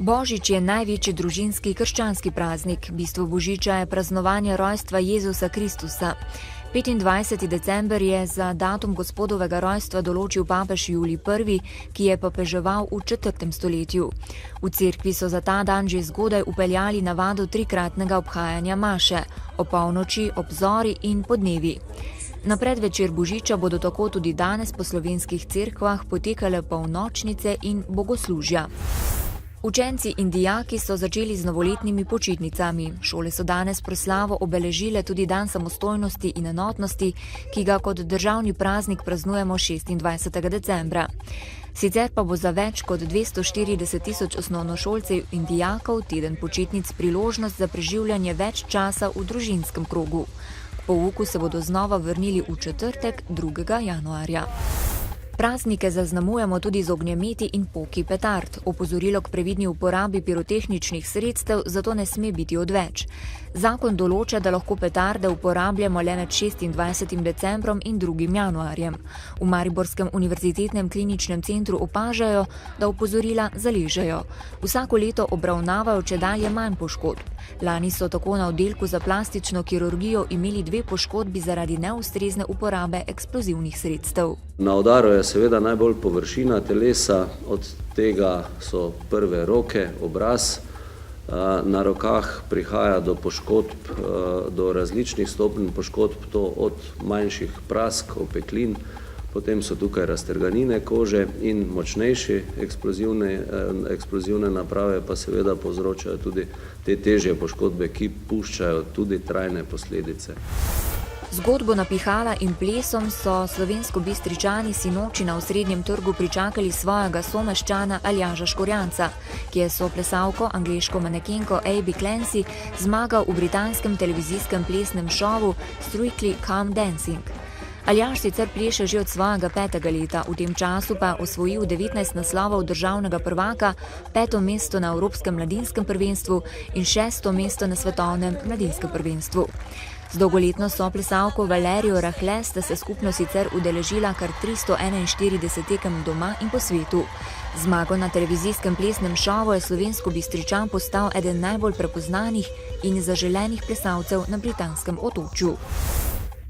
Božič je največji družinski krščanski praznik. Bistvo Božiča je praznovanje rojstva Jezusa Kristusa. 25. december je za datum Gospodovega rojstva določil papež Julij I., ki je papeževal v 4. stoletju. V cerkvi so za ta dan že zgodaj upeljali navado trikratnega obhajanja maše, ob polnoči, ob zori in podnevi. Na predvečer Božiča bodo tako tudi danes po slovenskih cerkvah potekale polnočnice in bogoslužja. Učenci in dijaki so začeli z novoletnimi počitnicami. Šole so danes proslavo obeležile tudi dan samostojnosti in enotnosti, ki ga kot državni praznik praznujemo 26. decembra. Sicer pa bo za več kot 240.000 osnovnošolcev in dijakov teden počitnic priložnost za preživljanje več časa v družinskem krogu. K pouku se bodo znova vrnili v četrtek, 2. januarja. Praznike zaznamujemo tudi z ognjemeti in poki petard. Opozorilo k previdni uporabi pirotehničnih sredstev zato ne sme biti odveč. Zakon določa, da lahko petarde uporabljamo le med 26. decembrom in 2. januarjem. V Mariborskem univerzitetnem kliničnem centru opažajo, da opozorila zaležejo. Vsako leto obravnavajo čedalje manj poškodb. Lani so tako na oddelku za plastično kirurgijo imeli 2 poškodbi zaradi neustrezne uporabe eksplozivnih sredstev. Na udaru je seveda najbolj površina telesa, od tega so prve roke, obraz. Na rokah prihaja do poškodb, do različnih stopenj poškodb, to od manjših prask, opeklin, potem so tukaj raztrganine kože in močnejše eksplozivne naprave pa seveda povzročajo tudi te težje poškodbe, ki puščajo tudi trajne posledice. Zgodbo napihala in plesom so Slovensko-Bistričani sinoči na Osrednjem trgu pričakali svojega someščana Aljaža Škorjanca, ki je soplesalko, angleško manekenko Abby Clancy zmagal v britanskem televizijskem plesnem šovu Strictly Come Dancing. Aljaž sicer pleše že od svojega 5. leta, v tem času pa osvojil 19 naslovov državnega prvaka, 5. mesto na Evropskem mladinskem prvenstvu in 6. mesto na Svetovnem mladinskem prvenstvu. Z dolgoletno soplesalko Valerijo Rahle sta se skupno sicer udeležila kar 341 tekem doma in po svetu. Zmago na televizijskem plesnem šovu je Slovensko-Bistričan postal eden najbolj prepoznanih in zaželenih plesalcev na britanskem otočju.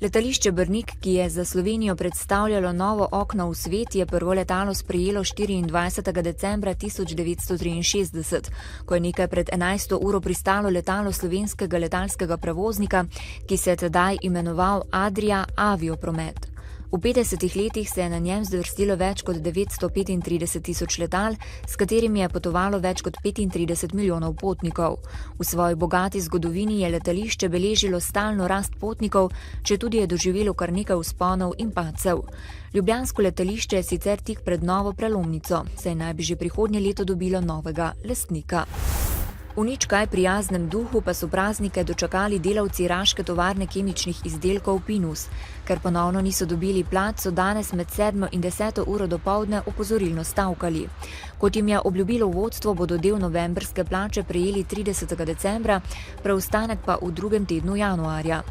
Letališče Brnik, ki je za Slovenijo predstavljalo novo okno v svet, je prvo letalo sprejelo 24. decembra 1963, ko je nekaj pred 11. uro pristalo letalo slovenskega letalskega prevoznika, ki se je tedaj imenoval Adria Aviopromet. V 50 letih se je na njem zvrstilo več kot 935.000 letal, s katerimi je potovalo več kot 35 milijonov potnikov. V svoji bogati zgodovini je letališče beležilo stalno rast potnikov, četudi je doživelo kar nekaj vzponov in padcev. Ljubljansko letališče je sicer tik pred novo prelomnico, saj naj bi že prihodnje leto dobilo novega lastnika. V nič kaj prijaznem duhu pa so praznike dočakali delavci raške tovarne kemičnih izdelkov Pinus. Ker ponovno niso dobili plač, so danes med 7. in 10. uro dopoldne opozorilno stavkali. Kot jim je obljubilo vodstvo, bodo del novembrske plače prejeli 30. decembra, preostanek pa v 2. tednu januarja.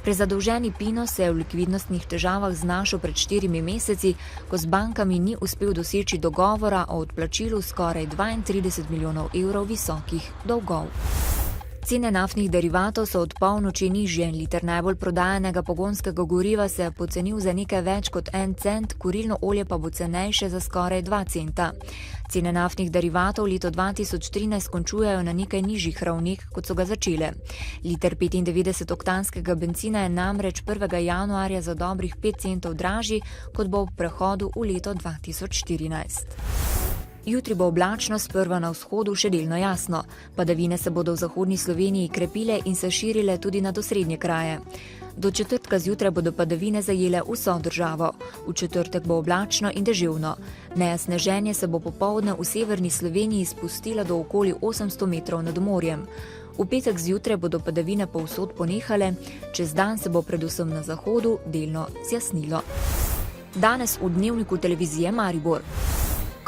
Prezadolženi Pinus se je v likvidnostnih težavah znašel pred 4 meseci, ko z bankami ni uspel doseči dogovora o odplačilu skoraj 32 milijonov evrov visokih dolgov. Cene naftnih derivatov so od polnoči nižje. Liter najbolj prodajanega pogonskega goriva se je pocenil za nekaj več kot 1 cent, kurilno olje pa bo cenejše za skoraj 2 centa. Cene naftnih derivatov leto 2013 končujejo na nekaj nižjih ravneh, kot so ga začele. Liter 95-oktanskega bencina je namreč 1. januarja za dobrih 5 centov dražji, kot bo v prehodu v leto 2014. Jutri bo oblačno, sprva na vzhodu še delno jasno. Padavine se bodo v zahodni Sloveniji krepile in se širile tudi nad osrednje kraje. Do četrtka zjutraj bodo padavine zajele vso državo. V četrtek bo oblačno in deževno. Nejasne ženje se bo popoldne v severni Sloveniji spustila do okoli 800 metrov nad morjem. V petek zjutraj bodo padavine povsod ponehale, čez dan se bo predvsem na zahodu delno zjasnilo. Danes v Dnevniku televizije Maribor.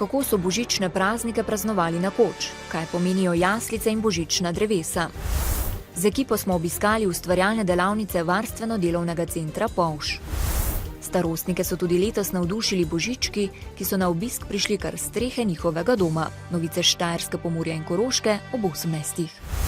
Kako so božične praznike praznovali na Koč? Kaj pomenijo jaslice in božična drevesa? Z ekipo smo obiskali ustvarjalne delavnice Varstveno-delovnega centra Polž. Starostnike so tudi letos navdušili božički, ki so na obisk prišli kar s strehe njihovega doma. Novice s Štajerske, Pomurja in Koroške ob 18.